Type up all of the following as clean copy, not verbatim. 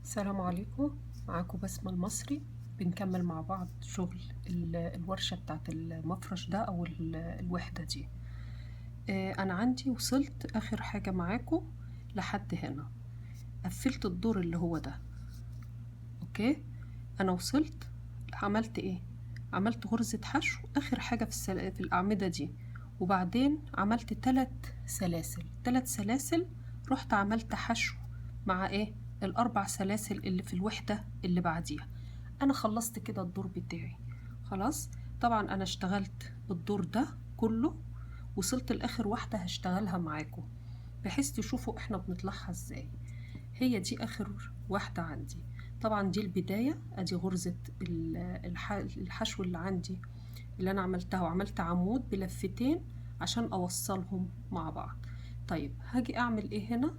السلام عليكم. معاكم بسمة المصري. بنكمل مع بعض شغل الورشة بتاعت المفرش ده أو الوحدة دي. أنا عندي وصلت آخر حاجة معاكم لحد هنا، قفلت الدور اللي هو ده. أوكي، أنا وصلت. عملت إيه؟ عملت غرزة حشو آخر حاجة في الأعمدة دي، وبعدين عملت 3 سلاسل. رحت عملت حشو مع إيه؟ ال4 سلاسل اللي في الوحدة اللي بعديها. أنا خلصت كده الدور بتاعي خلاص. طبعا أنا اشتغلت الدور ده كله، وصلت لآخر واحدة هشتغلها معاكم بحيث تشوفوا احنا بنطلعها ازاي. هي دي آخر واحدة عندي. طبعا دي البداية، ادي غرزة الحشو اللي عندي اللي انا عملتها، وعملت عمود بلفتين عشان اوصلهم مع بعض. طيب هاجي اعمل ايه هنا؟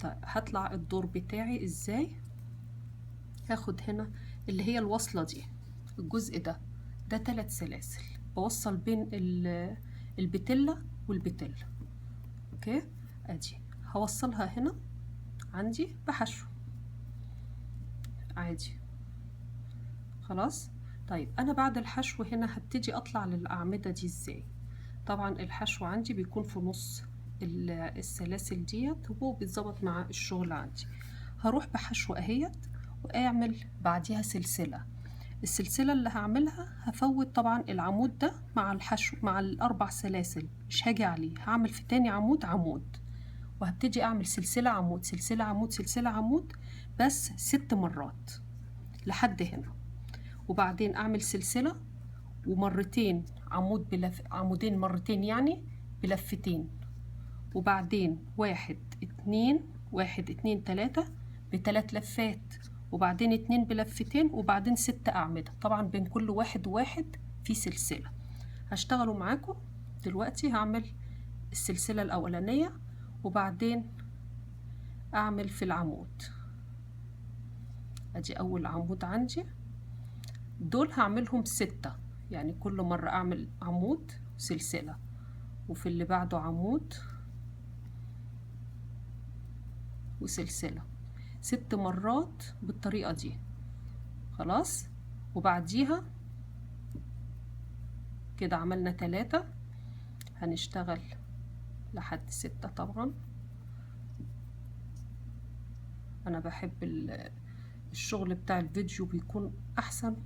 طيب هطلع الدور بتاعي ازاي؟ هاخد هنا اللي هي الوصلة دي، الجزء ده 3 سلاسل بوصل بين البتلة والبتلة. اوكي، ادي هوصلها هنا عندي بحشو عادي خلاص. طيب انا بعد الحشو هنا هبتدي اطلع للاعمدة دي ازاي؟ طبعا الحشو عندي بيكون في نص السلاسل ديت، وهو بيتظبط مع الشغل عندي. هروح بحشو اهيت واعمل بعديها سلسلة. السلسلة اللي هعملها هفوت طبعا العمود ده مع الحشو مع ال4 سلاسل، مش هاجي عليه، هعمل في تاني عمود وهبتدي اعمل سلسلة عمود سلسلة عمود سلسلة عمود، بس 6 مرات لحد هنا. وبعدين اعمل سلسلة ومرتين عمودين مرتين يعني بلفتين، وبعدين 1 2 1 2 3 ب3 لفات، وبعدين 2 بلفتين، وبعدين 6 أعمدة. طبعا بين كل واحد وواحد في سلسلة. هشتغلوا معاكم دلوقتي. هعمل السلسلة الأولانية وبعدين أعمل في العمود. أدي أول عمود عندي، دول هعملهم 6، يعني كل مرة أعمل عمود سلسلة، وفي اللي بعده عمود وسلسلة 6 مرات بالطريقة دي خلاص. وبعديها كده عملنا 3، هنشتغل لحد 6. طبعا أنا بحب الشغل بتاع الفيديو بيكون أحسن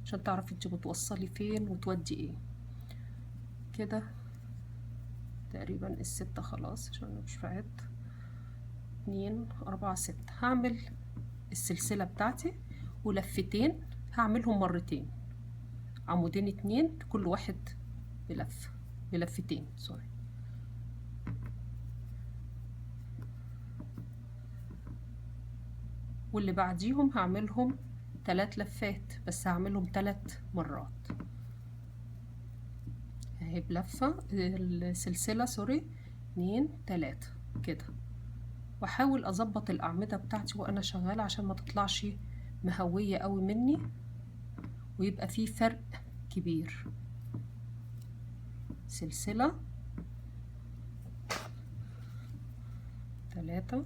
عشان تعرفي انت بتوصلي فين وتودي ايه. كده تقريبا ال6 خلاص عشان أنا مش بعد. 2 4 6 هعمل السلسلة بتاعتي ولفتين، هعملهم مرتين، عمودين 2 كل واحد بلفتين سوري. واللي بعديهم هعملهم 3 لفات، بس هعملهم 3 مرات اهي بلفة السلسلة سوري 2 3 كده. واحاول اظبط الاعمدة بتاعتي وانا شغالة عشان ما تطلعش مهوية قوي مني ويبقى فيه فرق كبير. سلسلة 3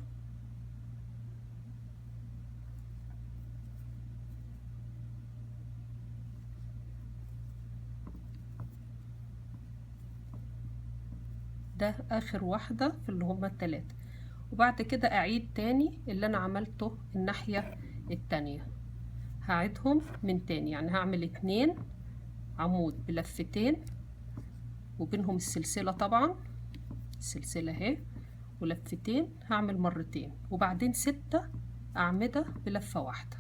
ده اخر واحدة في اللي هما ال3. وبعد كده اعيد تاني اللي انا عملته الناحية التانية، هعيدهم من تاني، يعني هعمل 2 عمود بلفتين وبينهم السلسلة، طبعا السلسلة اهي ولفتين، هعمل مرتين، وبعدين 6 أعمدة بلفة واحدة.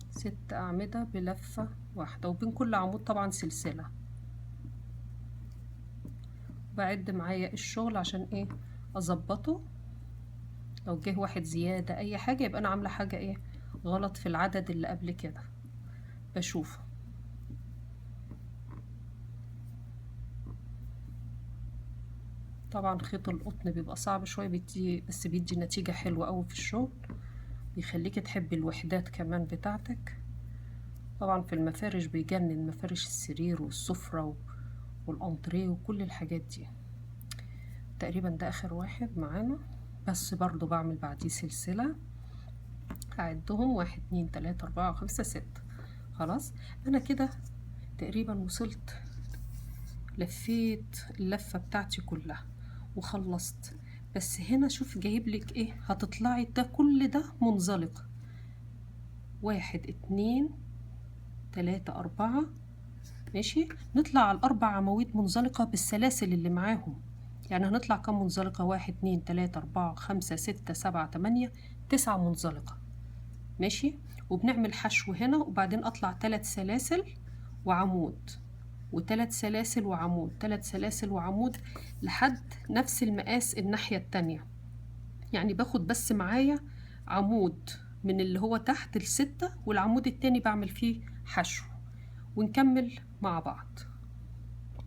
6 أعمدة بلفة واحدة، وبين كل عمود طبعا سلسلة. بعد معايا الشغل عشان ايه اظبطه، لو جه واحد زيادة اي حاجة يبقى انا عاملة حاجة ايه غلط في العدد اللي قبل كده، بشوفه. طبعا خيط القطن بيبقى صعب شوية بس بيدي نتيجة حلوة قوي في الشغل، بيخليك تحبي الوحدات كمان بتاعتك. طبعا في المفارش بيجنن، مفارش السرير والسفرة والانتريه وكل الحاجات دي. تقريبا ده اخر واحد معانا، بس برضو بعمل بعديه سلسلة، هعدهم 1 2 3 4 5 6. خلاص انا كده تقريبا وصلت، لفيت اللفة بتاعتي كلها وخلصت. بس هنا شوف جايبلك ايه، هتطلعي ده كل ده منزلق، 1 2 3 4. ماشي، نطلع على الأربع عواميد منزلقة بالسلاسل اللي معاهم. يعني هنطلع كم منزلقة؟ 1 2 3 4 5 6 7 8 9 منزلقة. ماشي، وبنعمل حشو هنا، وبعدين أطلع 3 سلاسل وعمود، و3 سلاسل وعمود، 3 سلاسل وعمود، لحد نفس المقاس الناحية التانية. يعني باخد بس معايا عمود من اللي هو تحت ال6، والعمود التاني بعمل فيه حشو، ونكمل مع بعض.